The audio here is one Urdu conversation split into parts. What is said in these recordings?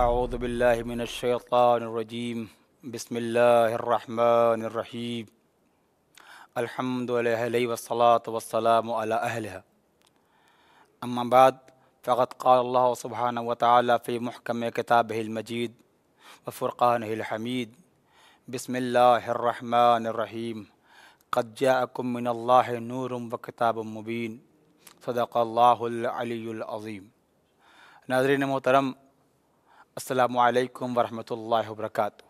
اعوذ باللہ من الشیطان الرجیم بسم اللہ الرحمن الرحیم الحمد للہ والصلاة والسلام علی اہلہ اما بعد فقد قال اللہ سبحانہ وتعالی فی محکم کتابہ المجید وفرقانہ الحمید بسم اللہ الرحمن الرحیم قد جاءکم من اللہ نور وکتاب مبین صدق اللہ العلی العظیم۔ ناظرین محترم، السلام علیکم ورحمۃ اللہ وبرکاتہ۔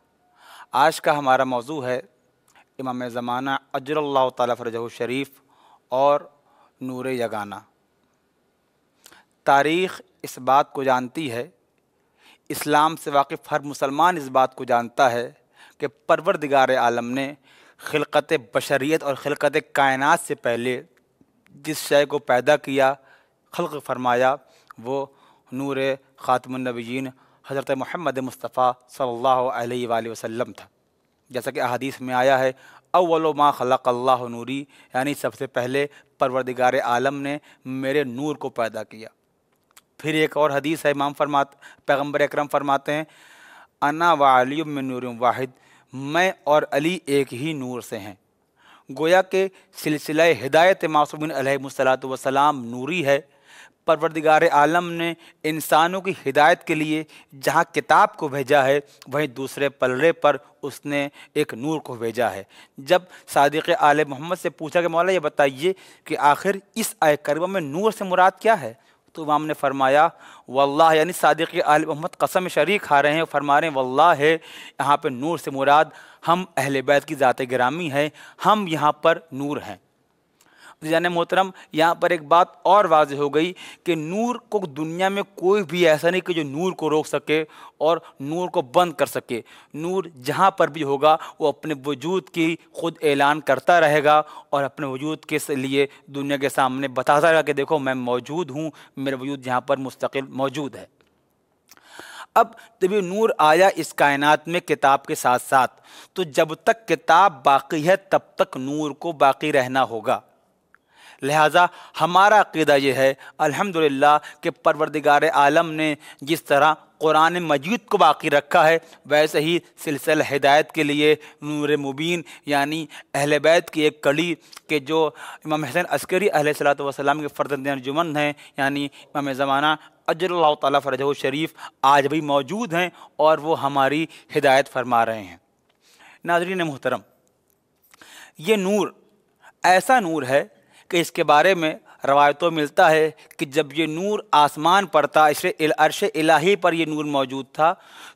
آج کا ہمارا موضوع ہے امام زمانہ اجر اللہ تعالیٰ فرجہ شریف اور نور یگانہ۔ تاریخ اس بات کو جانتی ہے، اسلام سے واقف ہر مسلمان اس بات کو جانتا ہے کہ پروردگار عالم نے خلقت بشریت اور خلقت کائنات سے پہلے جس شے کو پیدا کیا، خلق فرمایا، وہ نور خاتم النبیین حضرت محمد مصطفیٰ صلی اللہ علیہ وآلہ وسلم تھا۔ جیسا کہ احادیث میں آیا ہے، اول ما خلق اللہ نوری، یعنی سب سے پہلے پروردگار عالم نے میرے نور کو پیدا کیا۔ پھر ایک اور حدیث ہے، پیغمبر اکرم فرماتے ہیں، انا وعلی من نور واحد، میں اور علی ایک ہی نور سے ہیں۔ گویا کہ سلسلہ ہدایت معصومین علیہ الصلاۃ والسلام نوری ہے۔ پروردگار عالم نے انسانوں کی ہدایت کے لیے جہاں کتاب کو بھیجا ہے، وہیں دوسرے پلڑے پر اس نے ایک نور کو بھیجا ہے۔ جب صادق آل محمد سے پوچھا کہ مولا یہ بتائیے کہ آخر اس آیت کریمہ میں نور سے مراد کیا ہے، تو امام نے فرمایا واللہ، یعنی صادق آل محمد قسم شریک کھا رہے ہیں، فرما رہے ہیں واللہ ہے، یہاں پہ نور سے مراد ہم اہل بیت کی ذات گرامی ہے، ہم یہاں پر نور ہیں۔ یعنی محترم، یہاں پر ایک بات اور واضح ہو گئی کہ نور کو دنیا میں کوئی بھی ایسا نہیں کہ جو نور کو روک سکے اور نور کو بند کر سکے۔ نور جہاں پر بھی ہوگا وہ اپنے وجود کی خود اعلان کرتا رہے گا اور اپنے وجود کے لیے دنیا کے سامنے بتاتا رہے گا کہ دیکھو میں موجود ہوں، میرا وجود یہاں پر مستقل موجود ہے۔ اب جب یہ نور آیا اس کائنات میں کتاب کے ساتھ ساتھ، تو جب تک کتاب باقی ہے تب تک نور کو باقی رہنا ہوگا۔ لہٰذا ہمارا عقیدہ یہ ہے الحمدللہ کہ پروردگار عالم نے جس طرح قرآن مجید کو باقی رکھا ہے، ویسے ہی سلسلہ ہدایت کے لیے نور مبین، یعنی اہل بیت کی ایک کڑی کہ جو امام حسین عسکری علیہ الصلوۃ والسلام کے فرزند انجمن ہیں، یعنی امام زمانہ اجر اللہ تعالیٰ فرجہ شریف آج بھی موجود ہیں اور وہ ہماری ہدایت فرما رہے ہیں۔ ناظرین محترم، یہ نور ایسا نور ہے کہ اس کے بارے میں روایتوں ملتا ہے کہ جب یہ نور آسمان پر تھا، عرش الہی پر یہ نور موجود تھا،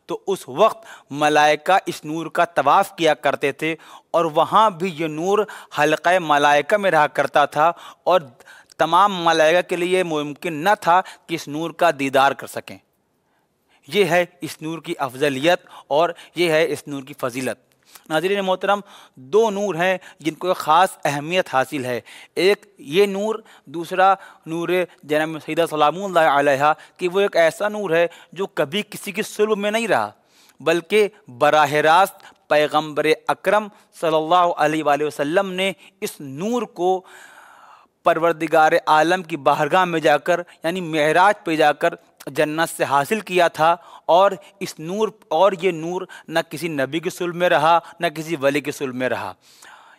تو اس وقت ملائکہ اس نور کا طواف کیا کرتے تھے، اور وہاں بھی یہ نور حلقہ ملائکہ میں رہا کرتا تھا، اور تمام ملائکہ کے لیے ممکن نہ تھا کہ اس نور کا دیدار کر سکیں۔ یہ ہے اس نور کی افضلیت اور یہ ہے اس نور کی فضیلت۔ ناظرین محترم، دو نور ہیں جن کو ایک خاص اہمیت حاصل ہے، ایک یہ نور، دوسرا نور جناب سیدہ سلام اللہ علیہا، کہ وہ ایک ایسا نور ہے جو کبھی کسی کی صلب میں نہیں رہا، بلکہ براہ راست پیغمبر اکرم صلی اللہ علیہ وآلہ وسلم نے اس نور کو پروردگار عالم کی بارگاہ میں جا کر، یعنی معراج پہ جا کر جنت سے حاصل کیا تھا، اور اس نور اور یہ نور نہ کسی نبی کی صلب میں رہا نہ کسی ولی کی صلب میں رہا۔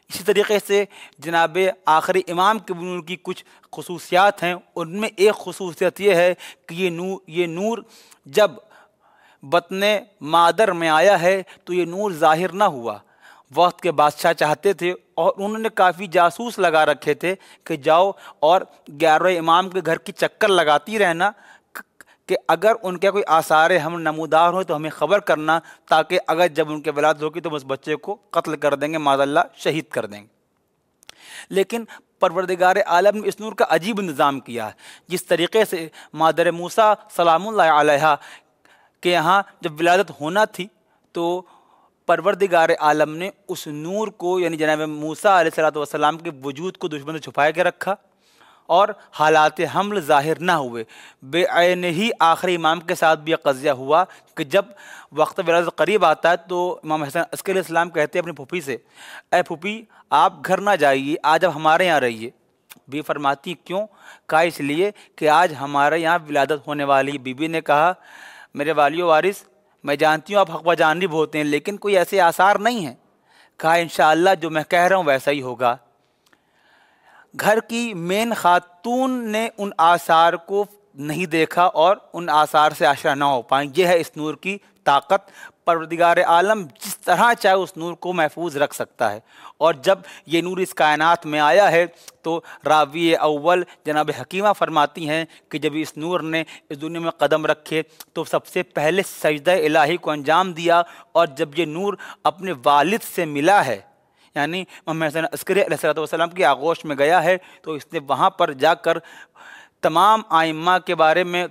اسی طریقے سے جناب آخری امام کے نور کی کچھ خصوصیات ہیں، ان میں ایک خصوصیت یہ ہے کہ یہ نور جب بطن مادر میں آیا ہے تو یہ نور ظاہر نہ ہوا۔ وقت کے بادشاہ چاہتے تھے اور انہوں نے کافی جاسوس لگا رکھے تھے کہ جاؤ اور 11 امام کے گھر کی چکر لگاتی رہنا کہ اگر ان کے کوئی آثار ہم نمودار ہو تو ہمیں خبر کرنا، تاکہ اگر جب ان کے ولادت ہوگی تو اس بچے کو قتل کر دیں گے، معاذ اللہ شہید کر دیں گے۔ لیکن پروردگار عالم نے اس نور کا عجیب انتظام کیا ہے، جس طریقے سے مادر موسیٰ سلام اللہ علیہا کے یہاں جب ولادت ہونا تھی تو پروردگار عالم نے اس نور کو، یعنی جناب موسیٰ علیہ السلام کے وجود کو دشمن سے چھپائے کے رکھا، اور حالات حمل ظاہر نہ ہوئے۔ بے عین ہی آخری امام کے ساتھ بھی یہ قضیہ ہوا کہ جب وقت ولادت قریب آتا ہے تو امام حسین عسکری علیہ السلام کہتے ہیں اپنی پھوپھی سے، اے پھوپھی آپ گھر نہ جائیے، آج اب ہمارے یہاں رہیے۔ بھی فرماتی کیوں؟ کہا اس لیے کہ آج ہمارے یہاں ولادت ہونے والی۔ بی بی نے کہا میرے والی و وارث میں جانتی ہوں آپ حق و جانب ہوتے ہیں لیکن کوئی ایسے آثار نہیں ہیں۔ کہا انشاءاللہ جو میں کہہ رہا ہوں ویسا ہی ہوگا۔ گھر کی مین خاتون نے ان آثار کو نہیں دیکھا اور ان آثار سے آشنا نہ ہو پائیں۔ یہ ہے اس نور کی طاقت۔ پروردگار عالم جس طرح چاہے اس نور کو محفوظ رکھ سکتا ہے، اور جب یہ نور اس کائنات میں آیا ہے تو راوی اول جناب حکیمہ فرماتی ہیں کہ جب اس نور نے اس دنیا میں قدم رکھے تو سب سے پہلے سجدہ الہی کو انجام دیا، اور جب یہ نور اپنے والد سے ملا ہے، یعنی محمد حسن عسکری علیہ السلام کی آغوش میں گیا ہے، تو اس نے وہاں پر جا کر تمام ائمہ کے بارے میں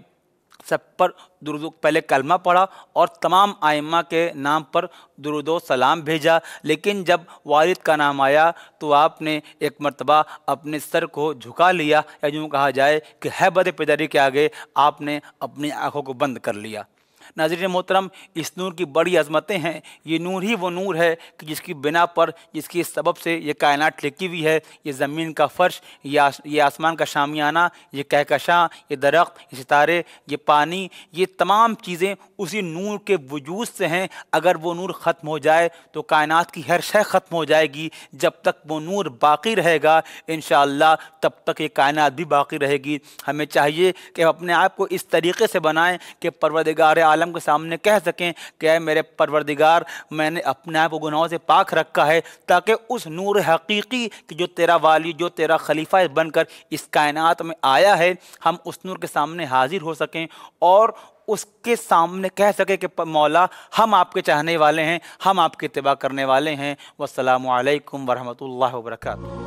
سب پر درود پہلے کلمہ پڑھا اور تمام ائمہ کے نام پر درود و سلام بھیجا۔ لیکن جب والد کا نام آیا تو آپ نے ایک مرتبہ اپنے سر کو جھکا لیا، یا یوں کہا جائے کہ ہیبت پدری کے آگے آپ نے اپنی آنکھوں کو بند کر لیا۔ ناظرین محترم، اس نور کی بڑی عظمتیں ہیں۔ یہ نور ہی وہ نور ہے کہ جس کی بنا پر، جس کی سبب سے یہ کائنات ٹھیکی ہوئی ہے۔ یہ زمین کا فرش، یہ آسمان کا شامیانہ، یہ کہکشاں، یہ درخت، یہ ستارے، یہ پانی، یہ تمام چیزیں اسی نور کے وجود سے ہیں۔ اگر وہ نور ختم ہو جائے تو کائنات کی ہر شے ختم ہو جائے گی۔ جب تک وہ نور باقی رہے گا انشاءاللہ تب تک یہ کائنات بھی باقی رہے گی۔ ہمیں چاہیے کہ ہم اپنے آپ کو اس طریقے سے بنائیں کہ پروردگار عالم کے سامنے کہہ سکیں کہ اے میرے پروردگار، میں نے اپنے آپ کو گناہوں سے پاک رکھا ہے، تاکہ اس نور حقیقی کہ جو تیرا والی، جو تیرا خلیفہ بن کر اس کائنات میں آیا ہے، ہم اس نور کے سامنے حاضر ہو سکیں اور اس کے سامنے کہہ سکیں کہ مولا ہم آپ کے چاہنے والے ہیں، ہم آپ کی اتباع کرنے والے ہیں۔ والسلام علیکم ورحمۃ اللہ وبرکاتہ۔